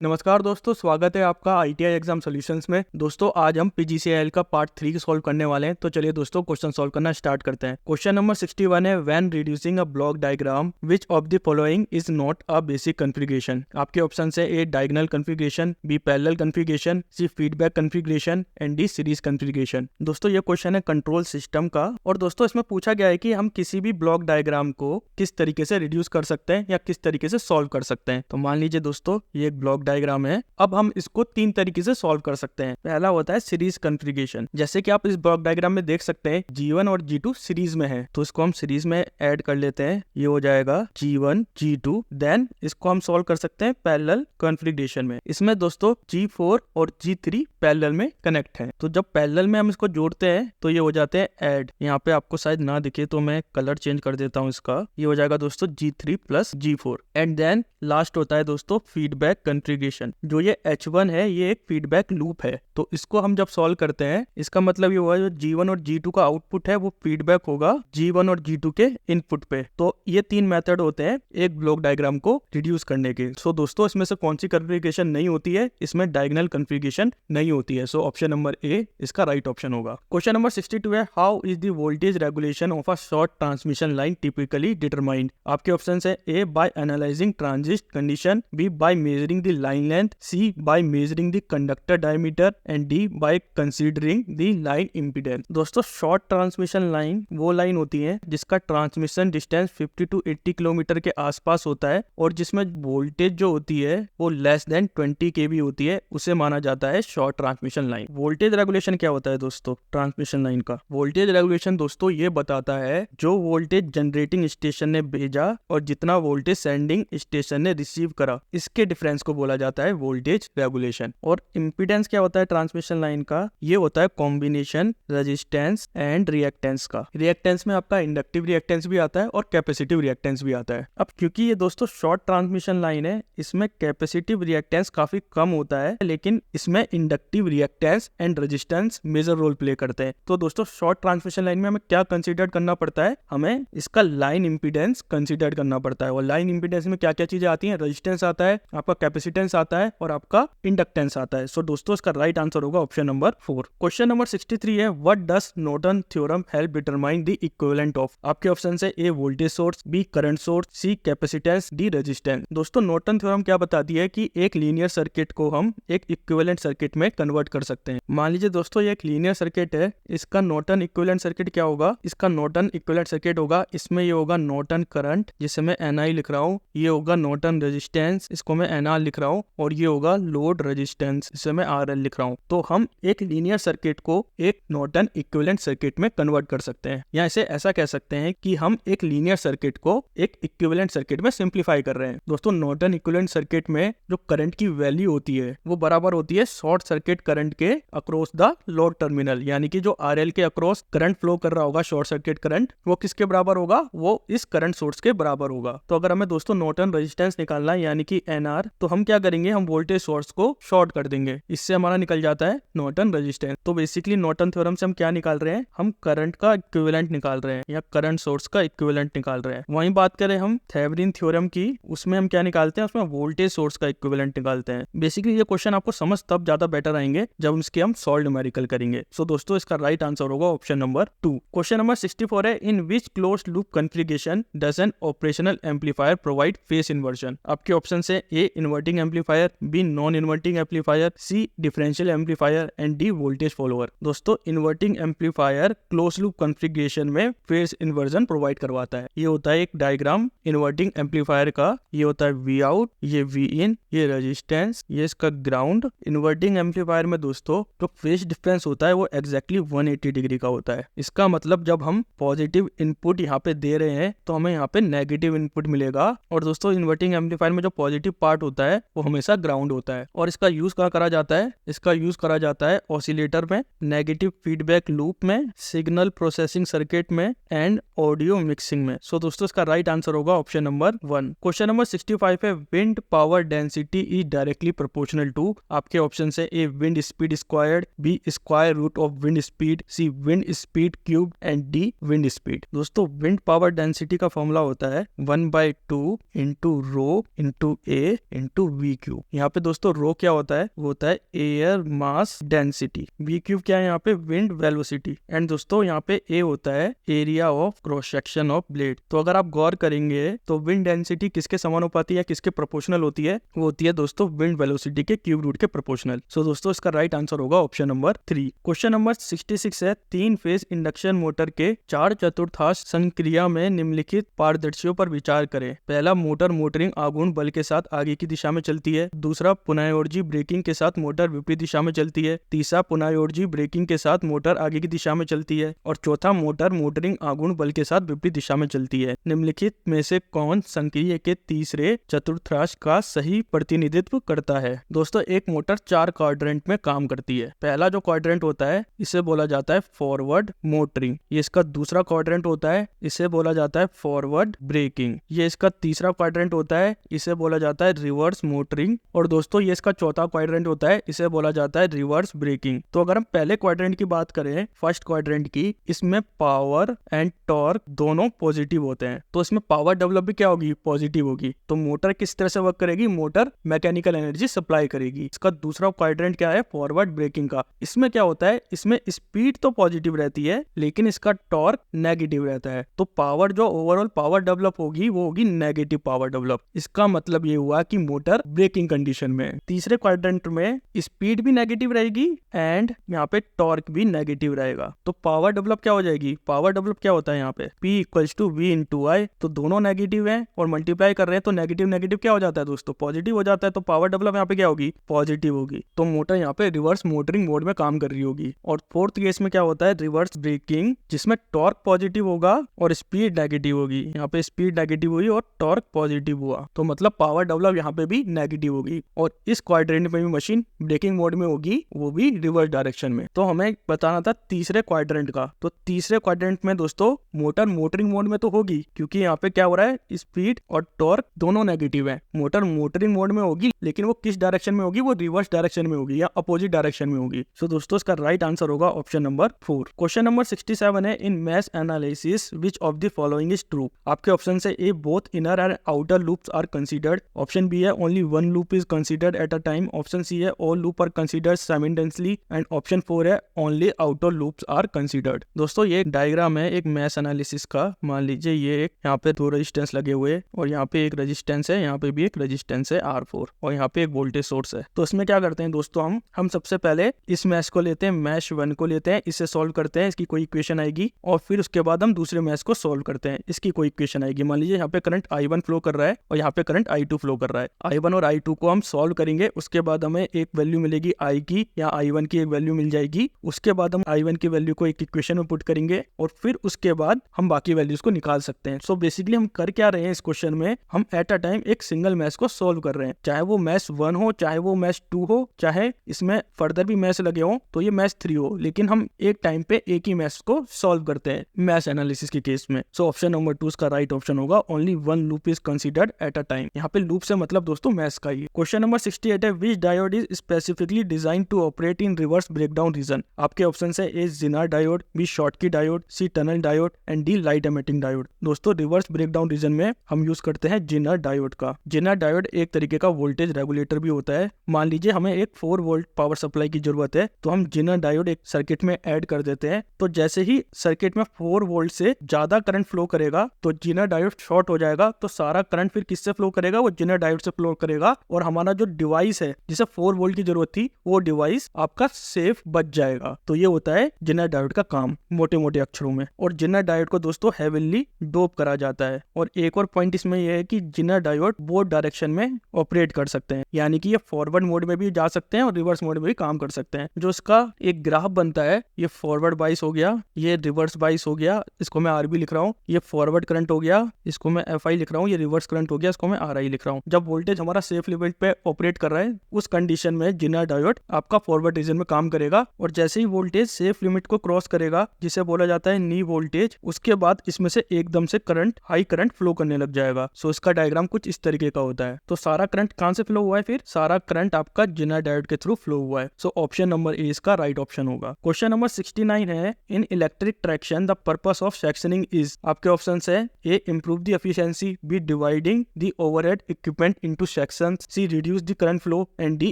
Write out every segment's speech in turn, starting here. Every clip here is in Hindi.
नमस्कार दोस्तों, स्वागत है आपका ITI एग्जाम सॉल्यूशंस में। दोस्तों आज हम PGCIL का पार्ट 3 सॉल्व करने वाले हैं। तो चलिए दोस्तों क्वेश्चन सॉल्व करना स्टार्ट करते हैं। क्वेश्चन नंबर 61 है, when reducing a block diagram which of the following is not a basic configuration. आपके ऑप्शन है A diagonal configuration, B parallel configuration, C feedback configuration and D series configuration. दोस्तों ये क्वेश्चन है कंट्रोल सिस्टम का और दोस्तों इसमें पूछा गया है कि हम किसी भी ब्लॉक डायग्राम को किस तरीके से रिड्यूस कर सकते हैं या किस तरीके से सॉल्व कर सकते हैं। तो मान लीजिए दोस्तों ये एक ब्लॉक डायग्राम है। अब हम इसको 3 तरीके से सॉल्व कर सकते हैं। पहला होता है सीरीज कॉन्फ़िगरेशन। जैसे कि आप इस ब्लॉक डायग्राम में देख सकते हैं G1 और G2 सीरीज में है, तो इसको हम सीरीज में ऐड कर लेते हैं। ये हो जाएगा G1 G2। देन इसको हम सॉल्व कर सकते हैं पैरेलल कॉन्फ़िगरेशन में। इसमें दोस्तों G4 और G3 पैरेलल में कनेक्ट है। तो जब पैरेलल में हम इसको जोड़ते हैं तो ये हो जाते हैं ऐड। यहाँ पे आपको शायद ना दिखे तो मैं कलर चेंज कर देता हूँ इसका। ये हो जाएगा दोस्तों G3 plus G4। And then last होता है दोस्तों फीडबैक कॉन्फ़िगरेशन। जो ये H1 है ये एक फीडबैक लूप है। तो इसको हम जब सॉल्व करते हैं इसका मतलब ये हुआ जो G1 और G2 का आउटपुट है वो फीडबैक होगा G1 और G2 के इनपुट पे। तो ये 3 मेथड होते हैं एक ब्लॉक डायग्राम को रिड्यूस करने के। सो दोस्तों इसमें से कौन सी कॉन्फ़िगरेशन नहीं होती है? इसमें डायगोनल कॉन्फ़िगरेशन नहीं होती है। सो ऑप्शन नंबर ए इसका राइट ऑप्शन होगा। क्वेश्चन नंबर 62 है, how is the voltage regulation of a short transmission line typically determined. आपके ऑप्शन है A by analysing transit condition, B by measuring the line length, C by measuring the conductor diameter and D by considering the line impedance. दोस्तों शॉर्ट ट्रांसमिशन लाइन वो लाइन होती है जिसका ट्रांसमिशन डिस्टेंस 50 to 80 किलोमीटर के आसपास होता है और जिसमें वोल्टेज जो होती है वो लेस देन 20 kV होती है, उसे माना जाता है short transmission line. Voltage regulation क्या होता है दोस्तों ट्रांसमिशन लाइन का? वोल्टेज रेगुलेशन दोस्तों ये बताता है जो वोल्टेज जनरेटिंग स्टेशन ने भेजा और जितना वोल्टेज सेंडिंग स्टेशन ने रिसीव करा, इसके डिफरेंस को बोला जाता है वोल्टेज रेगुलेशन। और इम्पीडेंस क्या होता है ट्रांसमिशन लाइन का? ये होता है कॉम्बिनेशन रेजिस्टेंस एंड रिएक्टेंस का। रिएक्टेंस में आपका इंडक्टिव रिएक्टेंस भी आता है और कैपेसिटिव रिएक्टेंस भी आता है। अब क्योंकि ये दोस्तों शॉर्ट ट्रांसमिशन लाइन है इसमें कैपेसिटिव रिएक्टेंस काफी कम होता है, लेकिन इसमें inductive reactance and resistance major role play करते हैं। तो दोस्तों शॉर्ट ट्रांसमिशन लाइन में हमें क्या कंसीडर करना पड़ता है? हमें इसका लाइन इंपीडेंस कंसीडर करना पड़ता है। और लाइन इंपीडेंस में क्या क्या चीजें आती हैं? रेजिस्टेंस आता है, आपका कैपेसिटेंस आता है और आपका इंडक्टेंस आता है। सो दोस्तों इसका राइट आंसर होगा ऑप्शन नंबर 4। क्वेश्चन नंबर 63 है, what does Norton theorem help determine the equivalent of. आपके ऑप्शन है A voltage source, B current source, C capacitance, D resistance. दोस्तों नॉर्टन थ्योरम क्या बताती है कि एक लीनियर सर्किट को हम एक इक्विवेलेंट सर्किट में कन्वर्ट कर सकते हैं। मान लीजिए दोस्तों ये एक लीनियर सर्किट है, इसका नॉर्टन इक्विवेलेंट सर्किट क्या होगा? इसका नॉर्टन इक्विवेलेंट सर्किट होगा, इसमें ये होगा नॉर्टन करंट जिसे मैं NI लिख रहा हूँ, ये होगा नॉर्टन रेजिस्टेंस इसको मैं NR लिख रहा हूँ, और ये होगा लोड रेजिस्टेंस इसे मैं RL लिख रहा हूँ। तो हम एक लीनियर सर्किट को एक नॉर्टन इक्विवेलेंट सर्किट में कन्वर्ट कर सकते हैं, या इसे ऐसा कह सकते हैं कि हम एक लीनियर सर्किट को एक इक्विवेलेंट सर्किट में सिंप्लीफाई कर रहे हैं। दोस्तों नॉर्टन इक्विवेलेंट सर्किट में जो करंट की वैल्यू होती है वो बराबर होती है शॉर्ट सर्किट करंट के अक्रॉस द लोड टर्मिनल, यानी कि जो RL के अक्रॉस करंट फ्लो कर रहा होगा शॉर्ट सर्किट करंट, वो किसके बराबर होगा? वो इस करंट सोर्स के बराबर होगा। तो अगर हमें दोस्तों नॉर्टन रेजिस्टेंस निकालना है यानी कि NR, तो हम क्या करेंगे? हम वोल्टेज सोर्स को शॉर्ट कर देंगे, इससे हमारा निकल जाता है नॉर्टन रेजिस्टेंस। तो बेसिकली नॉर्टन थ्योरम से हम क्या निकाल रहे हैं? हम करंट का इक्विवेलेंट निकाल रहे हैं या करंट सोर्स का इक्विवेलेंट निकाल रहे हैं। वहीं बात करें हम थेवेनिन थ्योरम की, उसमें हम क्या निकालते हैं? उसमें वोल्टेज सोर्स का इक्विवेलेंट निकालते हैं। बेसिकली ये क्वेश्चन आपको समझ तब ज्यादा बेटर आएंगे जब इसके हम सॉल्व न्यूमेरिकल करेंगे। सो दोस्तों इसका राइट आंसर होगा ऑप्शन नंबर 2। क्वेश्चन नंबर 64 है, in which closed loop configuration does an operational amplifier provide phase inversion. आपके ऑप्शन है A inverting amplifier, B non inverting amplifier, C differential amplifier and D voltage follower. दोस्तों inverting amplifier close loop configuration में फेज इन्वर्जन प्रोवाइड करवाता है। ये होता है एक डायग्राम इन्वर्टिंग एम्पलीफायर का, ये होता है वी आउट, ये वी इन, ये रेजिस्टेंस, ये इसका ग्राउंड। इन्वर्टिंग एम्पलीफायर में दोस्तों जो फेज डिफरेंस होता है वो एग्जैक्टली 180 डिग्री का होता है। इसका मतलब जब हम पॉजिटिव इनपुट यहाँ पे दे रहे हैं तो हमें यहाँ पे नेगेटिव इनपुट मिलेगा। और दोस्तों इन्वर्टिंग एम्पलीफायर में जो पॉजिटिव पार्ट होता है वो हमेशा ग्राउंड होता है। और इसका यूज कहाँ करा जाता है? इसका यूज करा जाता है ऑसिलेटर में, नेगेटिव फीडबैक लूप में, सिग्नल प्रोसेसिंग सर्किट में एंड ऑडियो मिक्सिंग में। सो दोस्तों इसका राइट आंसर होगा ऑप्शन नंबर 1। क्वेश्चन नंबर 65 है, wind power density is directly proportional to. आपके ऑप्शन है A wind speed squared, B square root of wind speed, C wind speed cube and D wind speed. दोस्तों विंड पावर डेंसिटी का फॉर्मूला होता है 1/2 इंटू रो इंटू ए इंटू वी वी क्यूब। यहाँ पे दोस्तों रो क्या होता है, वो होता है air mass density. V cube क्या है यहाँ पे, विंड वेलोसिटी। एंड दोस्तों यहाँ पे ए होता है area of cross section of blade. तो अगर आप गौर करेंगे तो विंड डेंसिटी किसके समानुपाती या किसके प्रोपोर्शनल होती है, वो होती है दोस्तों विंड वेलोसिटी के क्यूब रूट के प्रोपोर्शनल। सो दोस्तों इसका राइट आंसर होगा ऑप्शन नंबर 3। क्वेश्चन नंबर 66 है, 3 फेज इंडक्शन मोटर के 4/4 संक्रिया में निम्नलिखित पारदर्शियों पर विचार करें। पहला, मोटर मोटरिंग आघूर्ण बल के साथ आगे की दिशा में चलती है। दूसरा, पुनःयोजी ब्रेकिंग के साथ मोटर विपरीत दिशा में चलती है। तीसरा, पुनःयोजी ब्रेकिंग के साथ मोटर आगे की दिशा में चलती है। और चौथा, मोटर मोटरिंग आघूर्ण बल के साथ विपरीत दिशा में चलती है। निम्नलिखित में से कौन संक्रिया के तीसरे चतुर्थांश का सही प्रतिनिधित्व करता है। दोस्तों एक मोटर 4 क्वाड्रेंट में काम करती है। पहला जो क्वाड्रेंट होता है इसे बोला जाता है फॉरवर्ड मोटरिंग। ये इसका दूसरा क्वाड्रेंट होता है, इसे बोला जाता है फॉरवर्ड ब्रेकिंग। ये इसका तीसरा क्वाड्रेंट होता है, इसे बोला जाता है रिवर्स मोटरिंग। और दोस्तों ये इसका चौथा क्वाड्रेंट होता है, इसे बोला जाता है रिवर्स ब्रेकिंग। तो अगर हम पहले क्वाड्रेंट की बात करें, फर्स्ट क्वाड्रेंट की, इसमें पावर एंड टॉर्क दोनों पॉजिटिव होते हैं। तो इसमें पावर डेवलप भी क्या होगी, पॉजिटिव होगी। तो मोटर किस तरह से वर्क करेगी, मोटर मैकेनिकल एनर्जी सप्लाई करेगी। इसका दूसरा क्वाड्रेंट क्या है, फॉरवर्ड ब्रेकिंग का। इसमें क्या होता है, इसमें स्पीड तो पॉजिटिव रहती है लेकिन इसका टॉर्क नेगेटिव रहता है। तो पावर जो ओवरऑल पावर डेवलप होगी वो होगी नेगेटिव पावर डेवलप। इसका मतलब ये हुआ कि मोटर ब्रेकिंग कंडीशन में। तीसरे क्वाड्रेंट में स्पीड भी नेगेटिव रहेगी एंड यहाँ पे टॉर्क भी नेगेटिव रहेगा। तो पावर डेवलप क्या हो जाएगी, पावर डेवलप क्या होता है यहाँ पे, P = V × I। तो दोनों नेगेटिव है और मल्टीप्लाई कर रहे हैं तो नेगेटिव नेगेटिव क्या हो जाता है दोस्तों, पॉजिटिव हो जाता है। तो पावर डेवलप यहाँ पे क्या होगी, पॉजिटिव होगी। तो मोटर यहाँ पे रिवर्स मोटरिंग मोड में काम कर रही होगी। और फोर्थ केस में क्या होता है, रिवर्स ब्रेकिंग, जिसमें टॉर्क पॉजिटिव होगा और स्पीड नेगेटिव होगी। यहाँ पे स्पीड नेगेटिव हुई और टॉर्क पॉजिटिव हुआ, तो मतलब पावर डेवलप यहाँ पे भी नेगेटिव होगी। और इस क्वाड्रेंट में भी मशीन ब्रेकिंग मोड में होगी, वो भी रिवर्स डायरेक्शन में। तो हमें बताना था तीसरे क्वाड्रेंट का। तो तीसरे क्वाड्रेंट में दोस्तों मोटर मोटरिंग मोड में तो होगी, क्योंकि यहाँ पे क्या हो रहा है, स्पीड और टॉर्क दोनों नेगेटिव है। मोटर मोटरिंग मोड में होगी लेकिन वो किस डायरेक्शन में होगी, वो रिवर्स डायरेक्शन में होगी या अपोजिट डायरेक्शन में होगी। सो दोस्तों इसका राइट आंसर होगा ऑप्शन नंबर 4। क्वेश्चन नंबर 67 है, in mesh analysis which of the following is true. आपके ऑप्शन से A, both inner and outer loops are considered. Option B है, only one loop is considered at a time. Option C है, all loop are considered simultaneously. And option 4 है, only outer loops are considered. दोस्तों ये एक डायग्राम है एक मैश एनालिसिस का। मान लीजिए ये एक, यहाँ पे 2 रेजिस्टेंस लगे हुए और यहाँ पे एक रेजिस्टेंस है, यहाँ पे भी एक रेजिस्टेंस है R4 और यहाँ पे एक वोल्टेज सोर्स है। तो इसमें क्या करते हैं दोस्तों, हम सबसे पहले इस मैश को लेते हैं, मैश 1 को लेते हैं, इसे सॉल्व करते हैं, इसकी कोई इक्वेशन आएगी। और फिर उसके बाद हम दूसरे मैश को सॉल्व करते हैं, इसकी कोई इक्वेशन आएगी। मान लीजिए यहाँ पे करंट I1 फ्लो कर रहा है और यहाँ पे करंट I2 फ्लो कर रहा है। I1 और I2 को हम सॉल्व करेंगे, उसके बाद हमें एक वैल्यू मिलेगी I की या I1 की एक वैल्यू मिल जाएगी। उसके बाद हम I1 की वैल्यू को एक इक्वेशन में पुट करेंगे और फिर उसके बाद हम बाकी वैल्यूज को निकाल सकते हैं। सो बेसिकली हम कर क्या रहे हैं इस क्वेश्चन में, हम एट अ टाइम एक सिंगल मैश को सॉल्व कर रहे हैं, चाहे वो मैश 1 हो, चाहे वो मैश 2 हो, चाहे इसमें फर्दर भी मैश लगे हो तो ये मैश 3 हो, लेकिन हम एक टाइम पे एक ही मैश को सॉल्व करते हैं मैश एनालिसिस के केस में। सो ऑप्शन नंबर 2 का राइट ऑप्शन होगा, only one loop is considered at a time. यहाँ पे लूप से मतलब दोस्तों मैश का ही। क्वेश्चन नंबर 68 है, which diode is specifically design to operate in reverse breakdown region. आपके ऑप्शन है, A Zener diode, B Schottky diode, C tunnel diode and D light emitting diode. दोस्तों रिवर्स ब्रेकडाउन रीजन में हम यूज करते हैं ज़ेनर डायोड का। ज़ेनर डायोड एक तरीके का वोल्टेज रेगुलेटर भी होता है। मान लीजिए हमें एक 4 वोल्ट पावर सप्लाई की जरूरत है, तो हम ज़ेनर डायोड एक सर्किट में ऐड कर देते हैं। तो जैसे ही सर्किट में 4 वोल्ट से ज्यादा करंट फ्लो करेगा तो ज़ेनर डायोड शॉर्ट हो जाएगा, तो सारा करंट फिर किससे फ्लो करेगा, वो ज़ेनर डायोड से फ्लो करेगा और हमारा जो डिवाइस है जिसे 4 वोल्ट की जरूरत थी वो डिवाइस आपका सेफ बच जाएगा। तो ये होता है ज़ेनर डायोड का काम मोटे मोटे अक्षरों में। और ज़ेनर डायोड को दोस्तों हेवीली डोप करा जाता है। और एक और पॉइंट इसमें यह है कि ज़ेनर डायोड बोथ डायरेक्शन में ऑपरेट कर सकते हैं, यानी कि ये फॉरवर्ड मोड में भी जा सकते हैं और रिवर्स मोड में भी काम कर सकते हैं। जो इसका एक ग्राफ बनता है, ये फॉरवर्ड बाइस हो गया, ये रिवर्स बाइस हो गया, इसको मैं RB लिख रहा हूँ। ये फॉरवर्ड करंट हो गया, इसको मैं FI लिख रहा हूँ। ये रिवर्स करंट हो गया, इसको मैं RI लिख रहा हूँ। जब वोल्टेज हमारा सेफ लेवल पे ऑपरेट कर रहा है उस कंडीशन में ज़ेनर डायोड आपका फॉरवर्ड रीजन में काम करेगा। और जैसे ही वोल्टेज सेफ लिमिट को क्रॉस करेगा, जिसे बोला जाता है नी वोल्टेज, उसके बाद इसमें से एकदम से करंट हाई करंट फ्लो करने लग जाएगा। सो इसका डायग्राम कुछ इस तरीके का होता है। तो सारा करंट कहां से फ्लो हुआ है, फिर सारा करंट आपका ज़ेनर डायोड के थ्रू फ्लो हुआ है। सो ऑप्शन नंबर ए इसका राइट ऑप्शन होगा। क्वेश्चन नंबर 69 है, in electric traction the purpose of sectioning is. आपके ऑप्शन है, A improve the efficiency, B dividing the overhead equipment into section, section, C reduce the current flow and D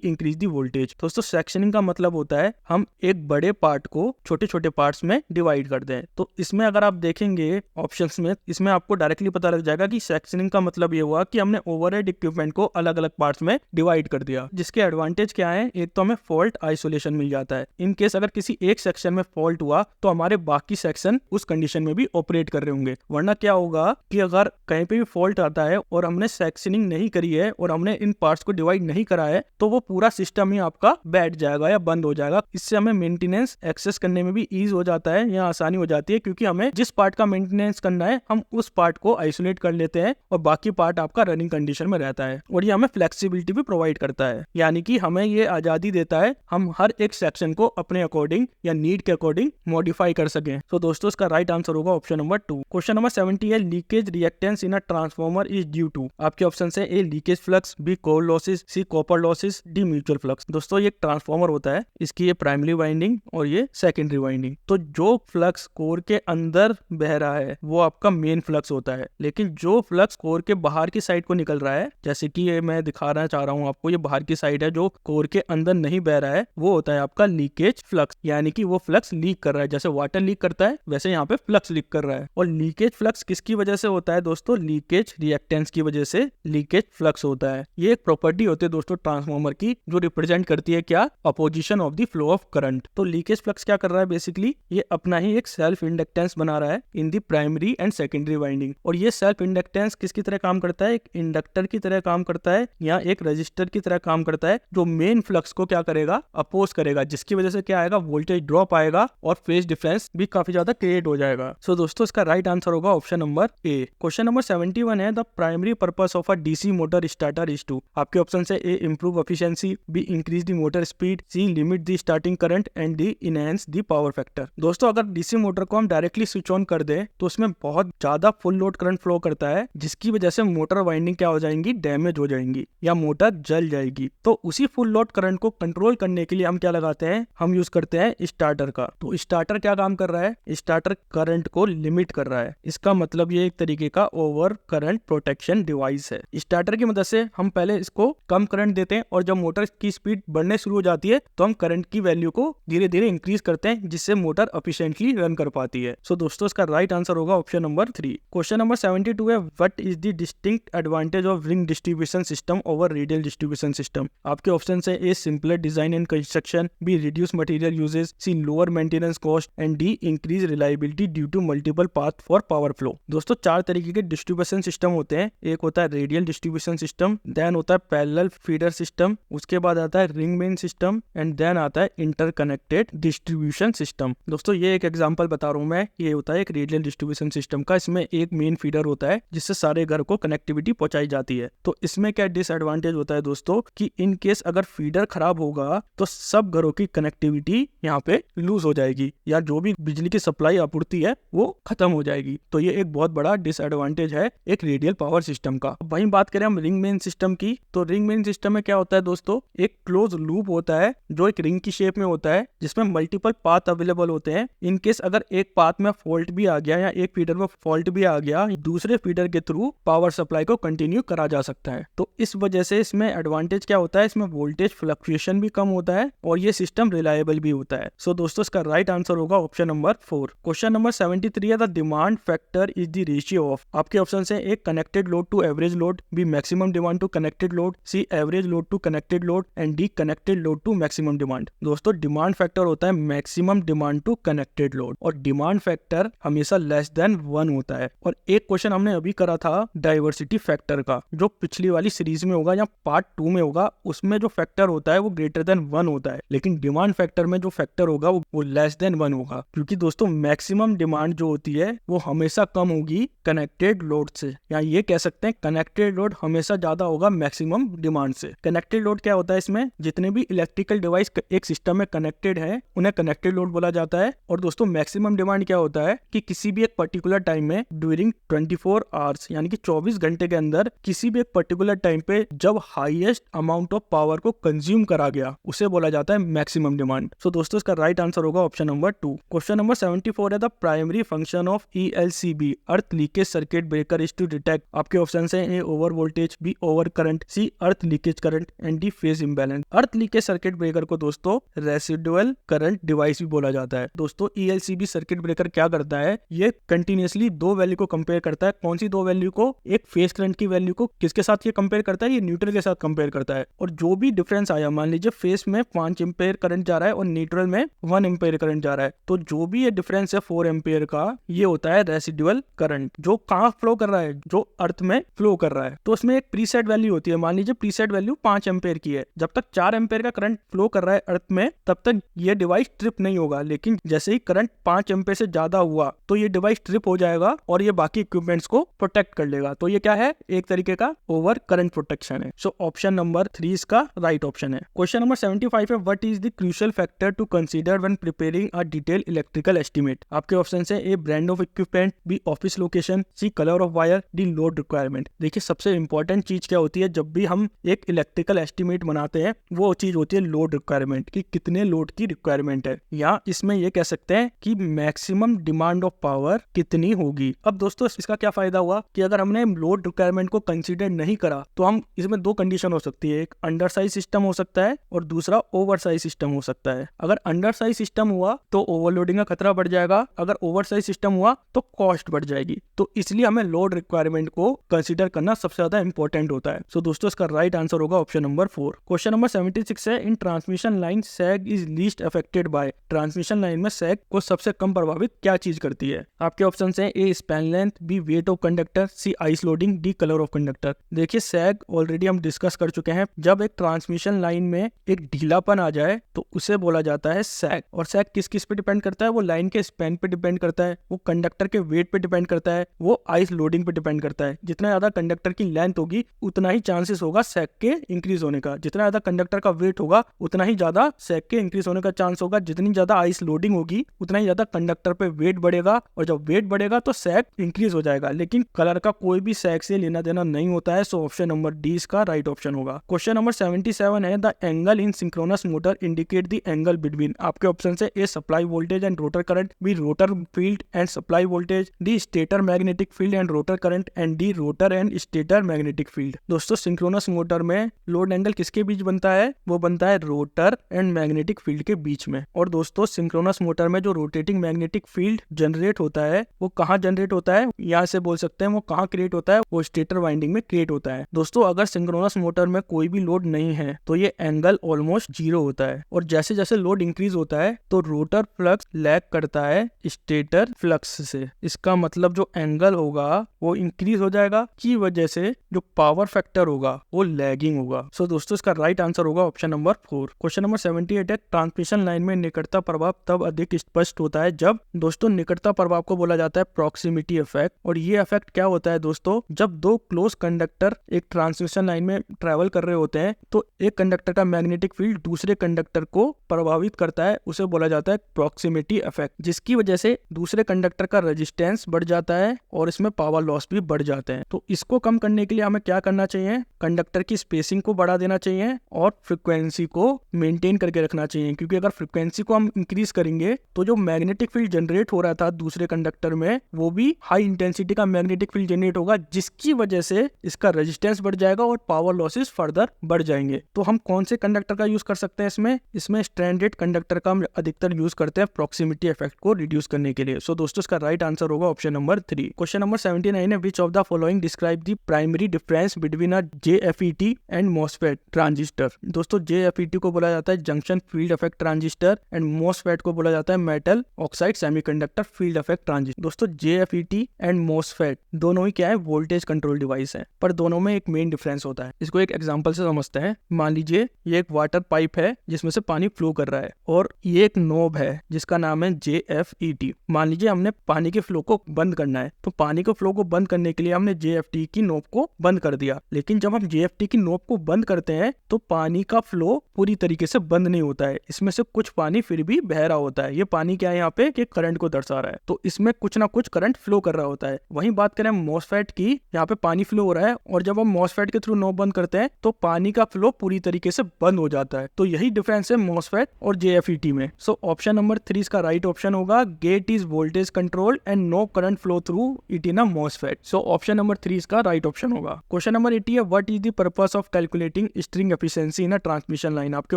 increase the voltage. दोस्तों सेक्शनिंग का मतलब होता है हम एक बड़े पार्ट को छोटे छोटे पार्ट्स में डिवाइड कर दें। तो इसमें अगर आप देखेंगे ऑप्शंस में, इसमें आपको डायरेक्टली पता लग जाएगा कि सेक्शनिंग का मतलब ये हुआ कि हमने ओवरहेड इक्विपमेंट को अलग अलग पार्ट्स में डिवाइड कर दिया। जिसके एडवांटेज क्या है, एक तो हमें फॉल्ट आइसोलेशन मिल जाता है। इन केस अगर किसी एक सेक्शन में फॉल्ट हुआ तो हमारे बाकी सेक्शन उस कंडीशन में भी ऑपरेट कर रहे होंगे। वरना क्या होगा कि अगर कहीं पे भी फॉल्ट आता है और हमने सेक्शनिंग नहीं करी है और हमने इन पार्ट्स को डिवाइड नहीं करा है तो वो पूरा सिस्टम ही आपका बैठ जाएगा या बंद हो जाएगा। इससे हमें मेंटेनेंस एक्सेस करने में भी ईज हो जाता है या आसानी हो जाती है, क्योंकि हमें जिस पार्ट का मेंटेनेंस करना है हम उस पार्ट को आइसोलेट कर लेते हैं और बाकी पार्ट आपका रनिंग कंडीशन में रहता है। और ये हमें फ्लेक्सिबिलिटी भी प्रोवाइड करता है, यानी कि हमें ये आजादी देता है हम हर एक सेक्शन को अपने अकॉर्डिंग या नीड के अकॉर्डिंग मॉडिफाई कर सकें। तो दोस्तों इसका राइट आंसर होगा ऑप्शन नंबर 2। क्वेश्चन नंबर 70 है leakage reactance in a transformer is due to. आपके ऑप्शन है A leakage flux, B core losses, C copper losses, D mutual flux. दोस्तों ये एक ट्रांसफार्मर होता है, इसकी ये प्राइमरी वाइंडिंग और ये सेकेंडरी वाइंडिंग। तो जो फ्लक्स कोर के अंदर बह रहा है वो आपका मेन फ्लक्स होता है, लेकिन जो फ्लक्स कोर के बाहर की साइड को निकल रहा है, जैसे कि ये मैं दिखाना चाह रहा हूँ आपको, ये बाहर की साइड है जो कोर के अंदर नहीं बह रहा है, वो होता है आपका लीकेज फ्लक्स। यानी कि वो फ्लक्स लीक कर रहा है, जैसे वाटर लीक करता है वैसे यहाँ पे फ्लक्स लीक कर रहा है। और लीकेज फ्लक्स किसकी वजह से होता है दोस्तों, लीकेज रिएक्टेंस की वजह से लीकेज फ्लक्स होता है। ये एक प्रॉपर्टी होती है दोस्तों ट्रांसफार्मर की, जो रिप्रेजेंट करती है क्या, opposition of the flow of current. तो लीकेज फ्लक्स क्या कर रहा है, बेसिकली ये अपना ही एक सेल्फ इंडक्टेंस बना रहा है in the primary and secondary winding. और ये सेल्फ इंडक्टेंस किसकी तरह काम करता है, एक इंडक्टर की तरह काम करता है या एक रजिस्टर की तरह काम करता है, जो मेन फ्लक्स को क्या करेगा, अपोज करेगा, जिसकी वजह से क्या आएगा, वोल्टेज ड्रॉप आएगा और फेज डिफरेंस भी काफी ज्यादा क्रिएट हो जाएगा। सो दोस्तों इसका राइट आंसर होगा option number A. Question number 71 है the primary purpose of a DC motor starter is to. आपके ऑप्शन है A improve efficiency, B increase the motor speed, C limit the starting current and D enhance the power factor. दोस्तों अगर डीसी मोटर को हम डायरेक्टली स्विच ऑन कर दे तो उसमें बहुत ज्यादा फुल लोड करंट फ्लो करता है, जिसकी वजह से मोटर वाइंडिंग क्या हो जाएंगी, डैमेज हो जाएंगी या मोटर जल जाएगी। तो उसी फुल लोड करंट को कंट्रोल करने के लिए हम क्या लगाते हैं, हम यूज करते हैं स्टार्टर का। तो स्टार्टर क्या काम कर रहा है, स्टार्टर करंट को लिमिट कर रहा है। इसका मतलब ये एक तरीके का ओवर करंट प्रोटेक्शन डिवाइस है। स्टार्टर की मदद से हम पहले इसको कम करंट देते हैं और जब मोटर की स्पीड बढ़ने शुरू हो जाती है तो हम करंट की वैल्यू को धीरे धीरे इंक्रीज करते हैं, जिससे मोटर एफिशिएंटली रन कर पाती है। सो दोस्तों इसका राइट आंसर होगा ऑप्शन नंबर 3। क्वेश्चन नंबर 72 है what is the distinct advantage of ring distribution system over radial distribution system. आपके ऑप्शन है A simpler design and construction, B reduce material usage, C lower maintenance cost and D increase reliability due to multiple path for power flow. दोस्तों 4 तरीके के डिस्ट्रीब्यूशन सिस्टम होते हैं। एक होता है रेडियल डिस्ट्रीब्यूशन सिस्टम, देन होता है पैरेलल फीडर सिस्टम, उसके बाद आता है ring main system and then आता है इंटरकनेक्टेड डिस्ट्रीब्यूशन सिस्टम। दोस्तों ये एक एग्जांपल बता रहा हूँ मैं, ये होता है एक रेडियल डिस्ट्रीब्यूशन सिस्टम का। इसमें एक मेन फीडर होता है जिससे सारे घर को कनेक्टिविटी पहुंचाई जाती है। तो इसमें क्या डिसएडवांटेज होता है दोस्तों, कि इन केस अगर फीडर खराब होगा तो सब घरों की कनेक्टिविटी यहाँ पे लूज हो जाएगी या जो भी बिजली की सप्लाई आपूर्ति है वो खत्म हो जाएगी। तो ये एक बहुत बड़ा डिसएडवांटेज है एक रेडियल पावर सिस्टम का। वहीं बात करें हम रिंग मेन सिस्टम की, तो रिंग मेन सिस्टम में क्या होता है दोस्तों, एक क्लोज लूप होता है जो एक रिंग की शेप में होता है, जिसमें मल्टीपल पाथ अवेलेबल होते हैं। इन केस अगर एक पाथ में फॉल्ट भी आ गया या एक फीडर में फॉल्ट भी आ गया, दूसरे फीडर के थ्रू पावर सप्लाई को कंटिन्यू करा जा सकता है। तो इस वजह से इसमें एडवांटेज क्या होता है, इसमें वोल्टेज फ्लक्चुएशन भी कम होता है और ये सिस्टम रिलायबल भी होता है। सो दोस्तों इसका राइट आंसर होगा ऑप्शन नंबर 4। क्वेश्चन नंबर 73 है the demand factor is the ratio of. आपके ऑप्शन है A connected load to average load, B maximum demand to connected load, C average load to connected load and D connected load to maximum demand. दोस्तों डिमांड फैक्टर होता है maximum demand to connected load और डिमांड फैक्टर हमेशा लेस देन 1 होता है। और एक क्वेश्चन हमने अभी करा था डाइवर्सिटी फैक्टर का, जो पिछली वाली सीरीज में होगा या पार्ट 2 में होगा, उसमें जो फैक्टर होता है वो ग्रेटर देन 1 होता है, लेकिन डिमांड फैक्टर में जो फैक्टर होगा वो लेस देन 1 होगा, क्योंकि दोस्तों मैक्सिमम डिमांड जो होती है वो हमेशा कम होगी कनेक्टेड लोड से, या ये कह सकते हैं कनेक्टेड लोड हमेशा ज्यादा होगा मैक्सिमम डिमांड से। कनेक्टेड लोड क्या होता है, इसमें जितने भी इलेक्ट्रिकल डिवाइस एक सिस्टम में कनेक्टेड है उन्हें कनेक्टेड लोड बोला जाता है। और दोस्तों मैक्सिमम डिमांड क्या होता है कि किसी भी एक पर्टिकुलर टाइम में ड्यूरिंग 24 आवर्स यानी कि 24 घंटे के अंदर किसी भी एक पर्टिकुलर टाइम पे जब हाईएस्ट अमाउंट ऑफ पावर को कंज्यूम करा गया उसे बोला जाता है मैक्सिमम डिमांड। सो दोस्तों इसका राइट आंसर होगा ऑप्शन नंबर 2। क्वेश्चन नंबर 74 है the primary function of ELCB earth leakage circuit breaker is to detect. आपके ऑप्शन है A over voltage, B over current, C earth leakage current and D phase imbalance. Earth leakage circuit breaker को दोस्तों रेसिडुअल करंट डिवाइस भी बोला जाता है। दोस्तों ELCB सर्किट ब्रेकर क्या करता है, ये कंटिन्यूअसली दो वैल्यू को कंपेयर करता है। कौन सी दो वैल्यू को, एक फेज करंट की वैल्यू को किसके साथ ये कंपेयर करता है, ये न्यूट्रल के साथ कंपेयर करता है। और जो भी डिफरेंस आया, मान लीजिए फेज में 5 एम्पेयर करंट जा रहा है और न्यूट्रल में 1 एम्पेयर करंट जा रहा है, तो जो भी ये डिफरेंस है 4 एम्पेयर का, ये होता है रेसिडुअल करंट, जो कहाँ फ्लो कर रहा है, जो अर्थ में फ्लो कर रहा है। तो उसमें एक प्रीसेट वैल्यू होती है, मान लीजिए प्रीसेट वैल्यू 5 एम्पेयर की है। जब तक 4 एम्पेयर का करंट फ्लो कर रहा है अर्थ में, तब तक ये डिवाइस ट्रिप नहीं होगा। लेकिन जैसे ही करंट 5 एम्पेयर से ज्यादा हुआ तो ये डिवाइस ट्रिप हो जाएगा और ये बाकी इक्विपमेंट्स को प्रोटेक्ट कर लेगा। तो ये क्या है, एक तरीके का ओवर करंट प्रोटेक्शन है। सो ऑप्शन नंबर 3 इसका राइट ऑप्शन है। क्वेश्चन नंबर 75 है, what is the crucial factor to consider when preparing a detail electrical estimate. आपके ऑप्शन है A brand of equipment, B office location, C colour of wire, D load requirement. देखिए सबसे इंपॉर्टेंट चीज क्या होती है जब भी हम एक इलेक्ट्रिकल एस्टिमेट बनाते हैं, वो चीज होती है लोड रिक्वायरमेंट, कि कितने लोड की रिक्वायरमेंट है, या इसमें ये कह सकते हैं कि मैक्सिमम डिमांड ऑफ पावर कितनी होगी। अब दोस्तों इसका क्या फायदा हुआ कि अगर हमने लोड रिक्वायरमेंट को कंसीडर नहीं करा तो हम इसमें दो कंडीशन हो सकती है, एक अंडर साइज सिस्टम हो सकता है और दूसरा ओवर साइज सिस्टम हो सकता है। अगर अंडर साइज सिस्टम हुआ तो ओवरलोडिंग का खतरा बढ़ जाएगा, अगर ओवर साइज सिस्टम हुआ तो कॉस्ट बढ़ जाएगी। तो इसलिए हमें लोड रिक्वायरमेंट को कंसीडर करना सबसे ज्यादा इंपॉर्टेंट होता है। सो दोस्तों इसका राइट आंसर होगा ऑप्शन नंबर 4। क्वेश्चन नंबर 76 है, in transmission line sag is least affected by. Transmission line में सैग को सबसे कम प्रभावित क्या चीज करती है। आपके ऑप्शन है A span length, B weight of conductor, C ice loading, D colour of conductor. देखिए सैग ऑलरेडी हम डिस्कस कर चुके हैं, जब एक ट्रांसमिशन लाइन में एक ढीलापन आ जाए तो उसे बोला जाता है सैग। और सैग किस किस पे डिपेंड करता है, वो लाइन के स्पैन पे डिपेंड करता है, वो कंडक्टर के वेट पे डिपेंड करता है, वो आइस लोडिंग पे डिपेंड करता है। जितना ज्यादा कंडक्टर की लेंथ होगी उतना ही चांसेस होगा सैग के इंक्रीज होने का, जितना ज्यादा कंडक्टर का वेट होगा उतना ही ज्यादा सैग के इंक्रीज होने का चांस होगा, जितनी ज्यादा आइस लोडिंग होगी उतना ही ज्यादा कंडक्टर पे वेट बढ़ेगा, और जब वेट बढ़ेगा तो सैग इंक्रीज हो जाएगा। लेकिन कलर का कोई भी सैग से लेना देना नहीं होता है। सो ऑप्शन नंबर डी इसका राइट ऑप्शन होगा। क्वेश्चन नंबर 77 है, the angle in synchronous motor indicate the angle between. आपके ऑप्शन है A supply voltage and rotor current, B rotor field and supply voltage, D stator magnetic field and rotor current and D rotor and stator magnetic field. दोस्तों सिंक्रोनस मोटर में लोड एंगल किसके बीच बनता है, वो बनता है रोटर एंड मैग्नेटिक फील्ड के बीच में। और दोस्तों सिंक्रोनस मोटर में जो रोटेटिंग मैग्नेटिक फील्ड जनरेट होता है वो कहाँ जनरेट होता है, यहाँ से बोल सकते हैं वो कहाँ क्रिएट होता है, वो स्टेटर वाइंडिंग में क्रिएट होता है। दोस्तों अगर सिंक्रोनस मोटर में कोई भी लोड नहीं है तो ये एंगल ऑलमोस्ट 0 होता है, और जैसे जैसे लोड इंक्रीज होता है तो रोटर फ्लक्स लैग करता है स्टेटर फ्लक्स से। इसका मतलब जो एंगल होगा वो इंक्रीज हो जाएगा, की वजह से जो पावर फैक्टर होगा वो लैगिंग होगा। सो दोस्तों इसका राइट आंसर होगा ऑप्शन नंबर 4। क्वेश्चन नंबर 78 है, ट्रांसमिशन लाइन में निकटता प्रभाव तब अधिक स्पष्ट होता है जब। दोस्तों निकटता प्रभाव को बोला जाता है प्रॉक्सिमिटी इफेक्ट, और ये इफेक्ट क्या होता है दोस्तों, जब दो क्लोज कंडक्टर एक ट्रांसमिशन लाइन में ट्रेवल कर रहे होते हैं तो एक कंडक्टर का मैग्नेटिक फील्ड दूसरे कंडक्टर को प्रभावित करता है, उसे बोला जाता है प्रॉक्सिमिटी इफेक्ट, जिसकी वजह से दूसरे कंडक्टर का रेजिस्टेंस बढ़ जाता है और इसमें पावर लॉस भी बढ़ जाते हैं। तो इसको कम करने के लिए हमें क्या करना चाहिए, कंडक्टर की स्पेसिंग को बढ़ा देना चाहिए और फ्रिक्वेंसी को मेंटेन करके रखना चाहिए, क्योंकि अगर फ्रिक्वेंसी को हम इंक्रीज करेंगे तो जो मैग्नेटिक फील्ड जनरेट हो रहा था दूसरे कंडक्टर में वो भी हाई इंटेंसिटी का मैग्नेटिक फील्ड जनरेट होगा, जिसकी वजह से इसका रेजिस्टेंस बढ़ जाएगा और पावर लॉसेस फर्दर बढ़ जाएंगे। तो हम कौन से कंडक्टर का यूज कर सकते हैं इसमें स्ट्रैंडेड कंडक्टर का हम अधिकतर यूज करते हैं प्रॉक्सिमिटी इफेक्ट को रिड्यूस करने के लिए। सो दोस्तों इसका राइट आंसर होगा ऑप्शन नंबर 3। क्वेश्चन नंबर 79 है, विच of the following describe the primary difference between a JFET and MOSFET transistor. दोस्तों JFET को बोला जाता है junction field effect transistor and MOSFET को बोला जाता है metal oxide semiconductor field effect transistor. दोस्तों JFET एंड MOSFET दोनों ही क्या है, वोल्टेज कंट्रोल डिवाइस है, पर दोनों में एक मेन डिफरेंस होता है। इसको एक एग्जांपल से समझते हैं। मान लीजिए ये एक वाटर पाइप है जिसमें से पानी फ्लो कर रहा है, और ये एक नोब है जिसका नाम है JFET। मान लीजिए हमने पानी के फ्लो को बंद करना है, तो पानी के फ्लो को बंद करने के लिए हमने JFET की नोब को बंद कर दिया। लेकिन जब हम JFET की नोब को बंद करते हैं तो पानी का फ्लो पूरी तरीके से बंद नहीं होता है, इसमें से कुछ पानी फिर भी बह रहा होता है। ये पानी क्या है यहाँ पे, कि करंट को दर्शा रहा है, तो इसमें कुछ ना कुछ करंट फ्लो कर रहा होता है। वहीं बात करें MOSFET की, यहाँ पे पानी फ्लो हो रहा है और जब हम MOSFET के थ्रू नोब बंद करते हैं तो पानी का फ्लो पूरी तरीके से बंद हो जाता है। तो यही डिफरेंस है MOSFET और JFET में। सो ऑप्शन नंबर 3 इसका राइट ऑप्शन होगा, gate is voltage control and no current flow through it in a MOSFET। So option number 3 इसका राइट ऑप्शन होगा। क्वेश्चन नंबर 80 है what is the purpose of calculating string efficiency in a transmission line. आपके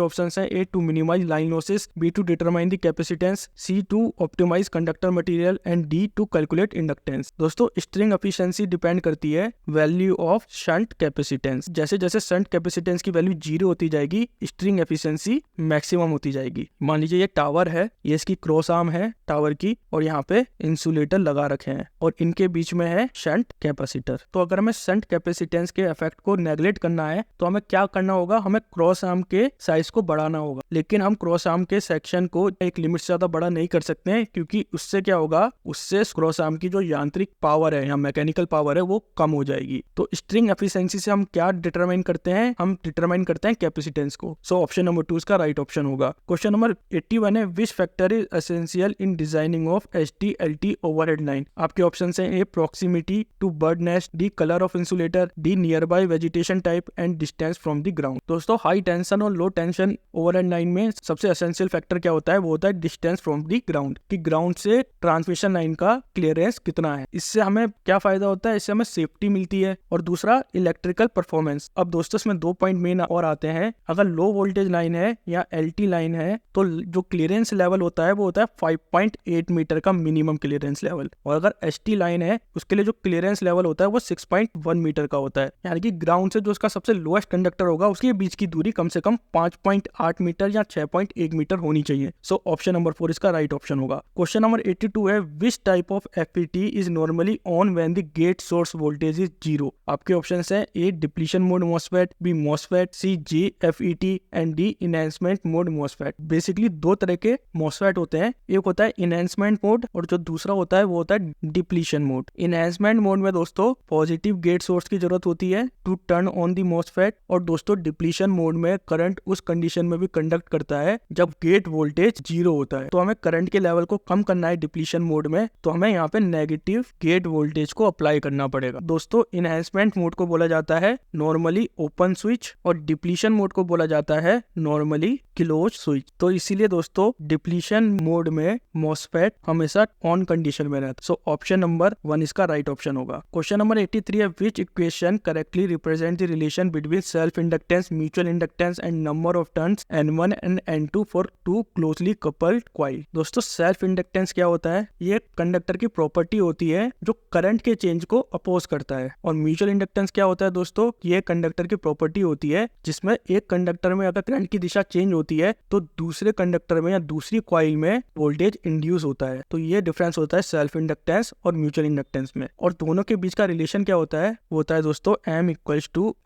ऑप्शंस हैं A to minimise line losses, B to determine the capacitance, C to optimise conductor material and D to calculate inductance. दोस्तों स्ट्रिंग एफिशिएंसी डिपेंड करती है वैल्यू ऑफ शंट कैपेसिटेंस। जैसे जैसे शंट कैपेसिटेंस की वैल्यू 0 होती जाएगी स्ट्रिंग एफिशिएंसी मैक्सिमम होती जाएगी। मान लीजिए ये टावर है, ये इसकी क्रॉस आर्म है टावर की, और यहाँ पे इंसुलेटर लगा रखे हैं और इनके बीच में है शंट कैपेसिटर। तो अगर हमें शंट कैपेसिटेंस के इफेक्ट को नेगलेक्ट करना है तो हमें क्या करना होगा, हमें क्रॉस आर्म के साइज को बढ़ाना होगा। लेकिन हम क्रॉस आर्म के सेक्शन को एक लिमिट से ज्यादा बड़ा नहीं कर सकते हैं, क्योंकि उससे क्या होगा, उससे क्रॉस आर्म की जो यांत्रिक पावर है या मैकेनिकल पावर है वो कम हो जाएगी। तो स्ट्रिंग एफिशिएंसी से हम क्या डिटरमाइन करते हैं, हम डिटरमाइन करते हैं कैपेसिटेंस को। सो ऑप्शन नंबर 2 इसका राइट ऑप्शन होगा। क्वेश्चन नंबर 81 है which factor is essential in designing of ST-LT overhead line. आपके ऑप्शन है A proximity to bird nest, D colour of insulator, D near by vegetation type and distance from the ground. दोस्तों हाई टेंशन और लो टेंशन ओवरहेड लाइन में सबसे एसेंशियल फैक्टर क्या होता है, वो होता है डिस्टेंस फ्रॉम द ग्राउंड, कि ग्राउंड से ट्रांसमिशन लाइन का क्लियरेंस कितना है। इससे हमें क्या फायदा होता है, इससे हमें सेफ्टी मिलती है, और दूसरा इलेक्ट्रिकल परफॉर्मेंस। अब दोस्तों इसमें 2 पॉइंट मेन और आते हैं। अगर लो वोल्टेज लाइन है या LT लाइन है तो जो क्लियरेंस लेवल होता है वो होता है 5.8 मीटर का मिनिमम क्लियरेंस लेवल, और अगर ST लाइन है उसके लिए जो क्लियरेंस लेवल होता है वो 6.1 मीटर का होता है। यानी कि ग्राउंड से जो उसका सबसे लोएस्ट कंडक्टर होगा उसके बीच की दूरी कम से कम 5.8 मीटर या 6.1 मीटर होनी चाहिए। सो ऑप्शन नंबर 4 इसका राइट ऑप्शन होगा। क्वेश्चन नंबर 82 है which type of FET is normally on when the gate source voltage is 0। आपके ऑप्शन है A depletion mode MOSFET, B MOSFET, C JFET and D enhancement mode MOSFET। Basically 2 तरह के MOSFET होते हैं, एक होता है इनहैंसमेंट मोड और जो दूसरा होता है वो होता है डिप्लीशन मोड। इनहैंसमेंट मोड में दोस्तों पॉजिटिव गेट सोर्स की जरूरत होती है to turn on the MOSFET, और दोस्तों डिप्लीशन मोड में करंट उस कंडीशन में भी कंडक्ट करता है जब गेट वोल्टेज 0 होता है। तो हमें करंट के लेवल को कम करना है डिप्लीशन मोड में, तो हमें यहाँ पे नेगेटिव गेट वोल्टेज को अप्लाई करना पड़ेगा। दोस्तों इनहैंसमेंट मोड को बोला जाता है नॉर्मली ओपन स्विच, और डिप्लीशन मोड को बोला जाता है नॉर्मली क्लोज स्विच। तो इसीलिए दोस्तों डिप्लीशन मोड में MOSFET हमेशा ऑन कंडीशन में रहता है। सो ऑप्शन नंबर 1 इसका राइट ऑप्शन होगा। क्वेश्चन नंबर 83 है विच equation correctly represent the relation between self inductance, mutual inductance and number of turns N1 and N2 for 2 closely coupled coil. दोस्तों सेल्फ इंडक्टेंस क्या होता है, ये कंडक्टर की प्रॉपर्टी होती है जो करंट के चेंज को अपोज करता है। और म्यूचुअल इंडक्टेंस क्या होता है दोस्तों, ये कंडक्टर की प्रॉपर्टी होती है जिसमें एक कंडक्टर में अगर करंट की दिशा चेंज होती है तो दूसरे कंडक्टर में या दूसरी कॉइल में वोल्टेज इंड्यूस होता है। तो ये डिफरेंस होता है सेल्फ इंडक्टेंस और म्यूचुअल इंडक्टेंस में। और दोनों के बीच का रिलेशन क्या होता है, वो होता है दोस्तों M =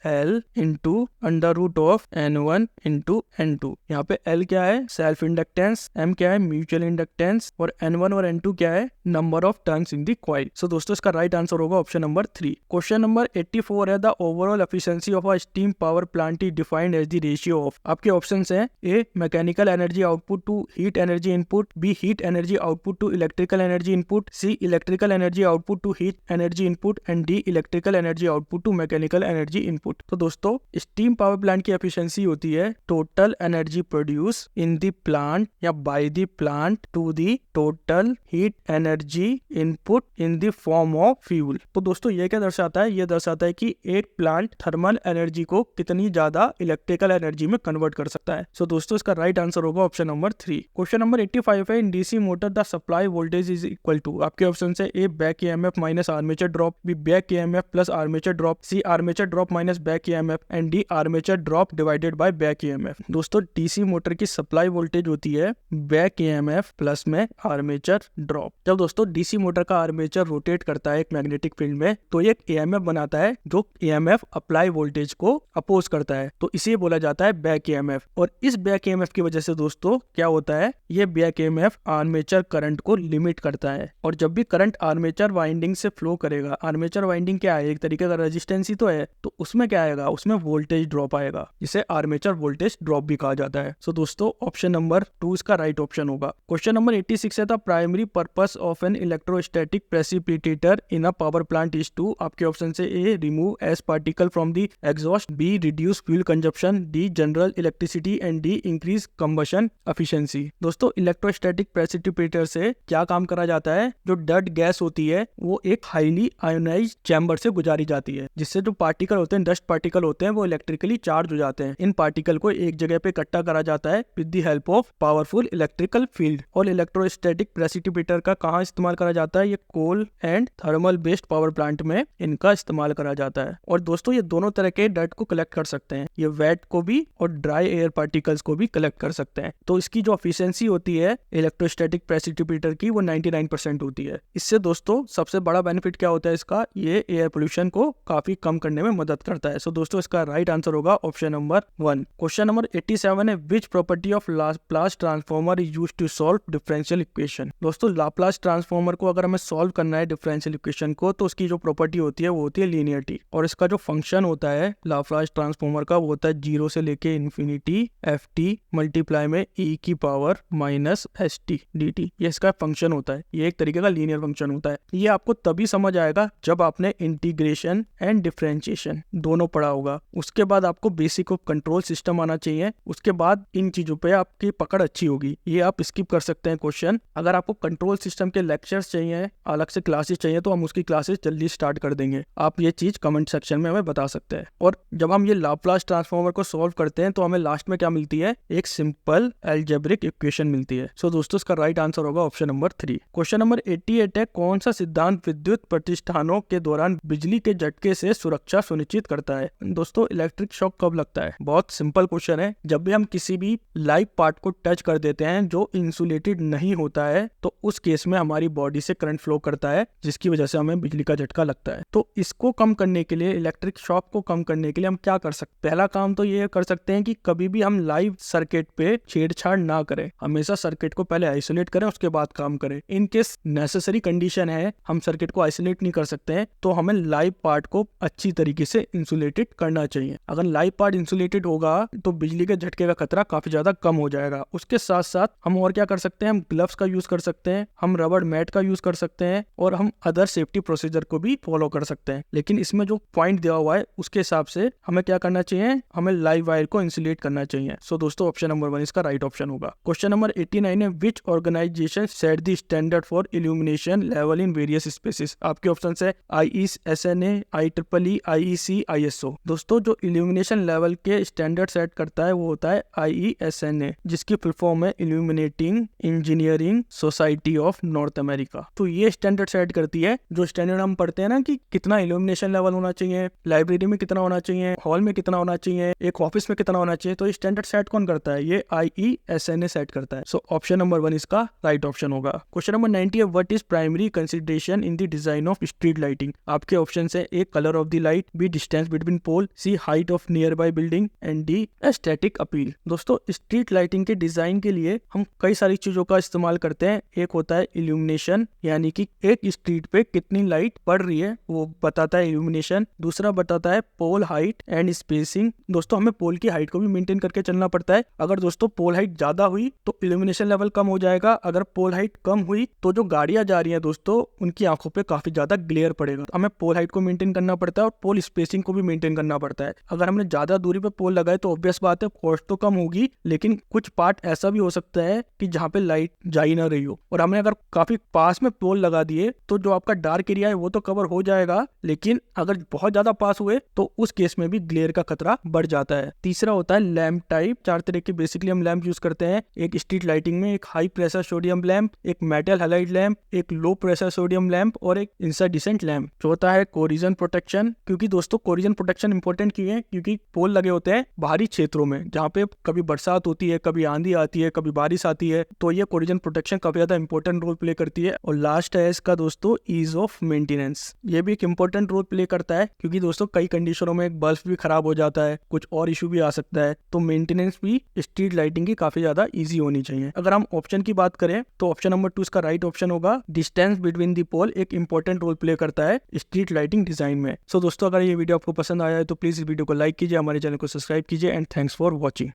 L × √N1 × N2। यहाँ पे L क्या है सेल्फ इंडक्टेंस, M क्या है म्यूचुअल इंडक्टेंस, और N1 और N2 क्या है number of turns in the coil. So दोस्तों इसका राइट आंसर होगा ऑप्शन नंबर 3। क्वेश्चन नंबर 84 है the overall efficiency of a steam power plant is defined as the ratio of. आपके ऑप्शंस हैं A mechanical energy output to heat energy input, B heat energy output to electrical energy input, C electrical energy output to heat energy input and D electrical energy output to mechanical energy input. तो दोस्तों स्टीम पावर प्लांट की एफिशिएंसी होती है total energy produce in the plant या by the plant to the total heat energy input in the form of fuel. तो दोस्तों ये क्या दर्शाता है, ये दर्शाता है कि एक प्लांट थर्मल एनर्जी को कितनी ज्यादा इलेक्ट्रिकल एनर्जी में कन्वर्ट कर सकता है। सो दोस्तों इसका राइट आंसर होगा ऑप्शन नंबर 3। क्वेश्चन नंबर 85 है in DC motor the supply voltage is equal to. आपके ऑप्शन है A back EMF minus armature drop, B back EMF plus armature drop, C armature drop minus back EMF and D armature drop divided by back EMF। दोस्तों डीसी मोटर की सप्लाई वोल्टेज होती है बैक EMF प्लस में आर्मेचर ड्रॉप। जब दोस्तों डीसी मोटर का आर्मेचर रोटेट करता है एक मैग्नेटिक फील्ड में तो ये एक EMF बनाता है जो EMF अप्लाई वोल्टेज को अपोज करता है, तो इसे बोला जाता है बैक EMF। और इस बैक EMF की वजह से दोस्तों क्या होता है, ये बैक EMF आर्मेचर करंट को लिमिट करता है। और जब भी करंट आर्मेचर वाइंडिंग से फ्लो करेगा, आर्मेचर वाइंडिंग क्या है, एक तरीके का रेजिस्टेंस ही तो है, तो उसमें क्या आएगा, उसमें वोल्टेज ड्रॉप आएगा, जिसे आर्मेचर वोल्टेज ड्रॉप भी कहा जाता है। सो दोस्तों ऑप्शन नंबर 2 इसका राइट ऑप्शन होगा। क्वेश्चन नंबर 86 है the primary purpose of an electrostatic precipitator in a power plant is to. आपके ऑप्शन से A removes particle from the exhaust, B reduce fuel consumption, D general electricity and D D increase combustion efficiency. दोस्तों इलेक्ट्रोस्टैटिक प्रेसिपिटेटर से क्या काम करा जाता है, जो डर्ट गैस होती है वो एक हाईली आयोनाइज्ड चैम्बर से गुजारी जाती है, जिससे जो पार्टिकल होते हैं, डस्ट पार्टिकल होते हैं, वो इलेक्ट्रिकली चार्ज हो जाते हैं। इन पार्टिकल को एक जगह पे इकट्ठा करा जाता है with the help of powerful electrical field. और इलेक्ट्रोस्टैटिक प्रेसिपिटेटर का कहाँ इस्तेमाल करा जाता है, ये coal and thermal based power plant में इनका इस्तेमाल करा जाता है। और दोस्तों ये दोनों तरह के डर्ट को कलेक्ट कर सकते हैं, ये वेट को भी और ड्राई एयर पार्टिकल्स को भी कलेक्ट कर सकते हैं। तो इसकी जो एफिशिएंसी होती है इलेक्ट्रोस्टैटिक प्रेसिपिटेटर की, वो 99% होती है। इससे दोस्तों सबसे बड़ा बेनिफिट क्या होता है इसका, ये एयर पोल्यूशन को काफी कम करने में मदद करता है। सो दोस्तों इसका राइट आंसर होगा ऑप्शन नंबर 1। क्वेश्चन नंबर 87 है, which property of Laplace transformer is used to solve differential equation. दोस्तों लाप्लास ट्रांसफॉर्मर को अगर हमें सॉल्व करना है डिफरेंशियल इक्वेशन को, तो उसकी जो प्रॉपर्टी होती है वो होती है लीनियरिटी। और इसका जो फंक्शन होता है लाप्लास ट्रांसफॉर्मर का, वो होता है 0 से लेके इन्फिनिटी एफ टी मल्टीप्लाई में e की power minus S T D T. ये इसका फंक्शन होता है, ये एक तरीके का लीनियर फंक्शन होता है। ये आपको तभी समझ आएगा जब आपने इंटीग्रेशन एंड डिफरेंशिएशन दोनों पढ़ा होगा। उसके बाद आपको बेसिक ऑफ कंट्रोल सिस्टम आना चाहिए, उसके बाद इन चीजों पे आपकी पकड़ अच्छी होगी। ये आप स्किप कर सकते हैं क्वेश्चन। अगर आपको कंट्रोल सिस्टम के लेक्चर्स चाहिए, अलग से क्लासेस चाहिए, तो हम उसकी क्लासेस जल्दी स्टार्ट कर देंगे। आप ये चीज कमेंट सेक्शन में हमें बता सकते हैं। और जब हम ये लाप्लास ट्रांसफॉर्मर को सॉल्व करते हैं तो हमें लास्ट में क्या मिलती है, एक सिंपल अलजेब्रिक इक्वेशन मिलती है। सो दोस्तों इसका राइट आंसर होगा ऑप्शन नंबर 3। क्वेश्चन नंबर 88 है, कौन सा सिद्धांत विद्युत प्रतिष्ठानों के दौरान बिजली के झटके से सुरक्षा सुनिश्चित करता है। दोस्तों इलेक्ट्रिक शॉक कब लगता है, बहुत सिंपल क्वेश्चन है। जब भी हम किसी भी लाइव पार्ट को टच कर देते हैं जो इंसुलेटेड नहीं होता है, तो उस केस में हमारी बॉडी से करंट फ्लो करता है, जिसकी वजह से हमें बिजली का झटका लगता है। तो इसको कम करने के लिए, इलेक्ट्रिक शॉक को कम करने के लिए हम क्या कर सकते हैं। पहला काम तो ये कर सकते हैं कि कभी भी हम लाइव सर्किट पे छेड़छाड़ ना करें, हमेशा सर्किट को पहले आइसोलेट करें, उसके बाद काम करें। इन केस नेसेसरी कंडीशन है, हम सर्किट को आइसोलेट नहीं कर सकते हैं, तो हमें लाइव पार्ट को अच्छी तरीके से इंसुलेटेड करना चाहिए। अगर लाइव पार्ट इंसुलेटेड होगा तो बिजली के झटके का खतरा काफी ज्यादा कम हो जाएगा। उसके साथ साथ हम और क्या कर सकते हैं, हम ग्लव्स का यूज कर सकते हैं, हम रबर मैट का यूज कर सकते हैं, और हम अदर सेफ्टी प्रोसीजर को भी फॉलो कर सकते हैं। लेकिन इसमें जो पॉइंट दिया हुआ है उसके हिसाब से हमें क्या करना चाहिए, हमें लाइव वायर को इंसुलेट करना चाहिए। सो दोस्तों ऑप्शन नंबर 1 इसका राइट ऑप्शन होगा। क्वेश्चन नंबर 89 है, which organization set the standard for illumination level in various spaces. आपके ऑप्शन है IESNA, IEEE, IEC, ISO। दोस्तों जो इल्यूमिनेशन लेवल के स्टैंडर्ड सेट करता है वो होता है IESNA, जिसकी फुल फॉर्म है illuminating engineering society of North America. तो ये स्टैंडर्ड सेट करती है, जो स्टैंडर्ड हम पढ़ते हैं ना कि कितना इल्यूमिनेशन लेवल होना चाहिए, लाइब्रेरी में कितना होना चाहिए, हॉल में कितना होना चाहिए, एक ऑफिस में कितना होना चाहिए। तो ये स्टैंडर्ड सेट कौन करता है, ये IESNA सेट करता है। सो ऑप्शन नंबर 1 इसका राइट ऑप्शन होगा। क्वेश्चन नंबर 90 है, what is primary consideration in the design of street lighting. आपके ऑप्शन है A colour of the light, B distance between pole, C height of nearby building, and D aesthetic appeal. दोस्तों स्ट्रीट लाइटिंग के डिजाइन के लिए हम कई सारी चीजों का इस्तेमाल करते हैं। एक होता है इल्यूमिनेशन, यानी कि एक स्ट्रीट पे कितनी लाइट पड़ रही है वो बताता है इल्यूमिनेशन। दूसरा बताता है पोल हाइट एंड स्पेसिंग। दोस्तों हमें पोल की हाइट को भी मेंटेन करके चलना पड़ता है। अगर दोस्तों पोल हाइट ज्यादा हुई तो इल्यूमिनेशन लेवल कम हो जाएगा, अगर पोल हाइट कम हुई तो जो गाड़ियां जा रही हैं दोस्तों उनकी आंखों पे काफी ज्यादा ग्लेयर पड़ेगा। हमें पोल हाइट को मेंटेन करना पड़ता है और पोल स्पेसिंग को भी मेंटेन करना पड़ता है। अगर हमने ज्यादा दूरी पे पोल लगाए तो ऑब्वियस बात है कॉस्ट तो कम होगी, लेकिन कुछ पार्ट ऐसा भी हो सकता है कि जहाँ पे लाइट जा ही ना रही हो। और हमने अगर काफी पास में पोल लगा दिए तो जो आपका डार्क एरिया है वो तो कवर हो जाएगा, लेकिन अगर बहुत ज्यादा पास हुए तो उस केस में भी ग्लेयर का खतरा बढ़ जाता है। तीसरा होता है लैंप टाइप। 4 तरह के बेसिकली हम लैंप यूज करते हैं। एक स्ट्रीट लाइटिंग में एक हाई प्रेशर सोडियम लैंप, एक मेटल हैलाइड लैंप, एक लो प्रेशर सोडियम लैंप और एक इंसरडिसेंट लैंप। चौथा है कोरिजन प्रोटेक्शन। क्योंकि दोस्तों कोरिजन प्रोटेक्शन इंपॉर्टेंट क्यों है, क्योंकि पोल लगे होते हैं बाहरी क्षेत्रों में जहाँ पे कभी बरसात होती है, कभी आंधी आती है, कभी बारिश आती है, तो ये कोरिजन प्रोटेक्शन काफी ज्यादा इंपॉर्टेंट रोल प्ले करती है। और लास्ट है इसका दोस्तों ईज ऑफ मेंटेनेंस। ये भी एक इंपॉर्टेंट रोल प्ले करता है, क्योंकि दोस्तों कई कंडीशनों में एक बल्ब भी खराब हो जाता है, कुछ और इशू भी आ सकता है, तो मेंटेनेंस भी स्ट्रीट लाइटिंग की काफी ज्यादा इजी होनी चाहिए। अगर हम ऑप्शन की बात करें तो ऑप्शन नंबर 2 इसका राइट ऑप्शन होगा। डिस्टेंस बिटवीन द पोल एक इंपॉर्टेंट रोल प्ले करता है स्ट्रीट लाइटिंग डिजाइन में। सो दोस्तों अगर ये वीडियो आपको पसंद आया है तो प्लीज इस वीडियो को लाइक कीजिए, हमारे चैनल को सब्सक्राइब कीजिए, एंड थैंक्स फॉर वॉचिंग।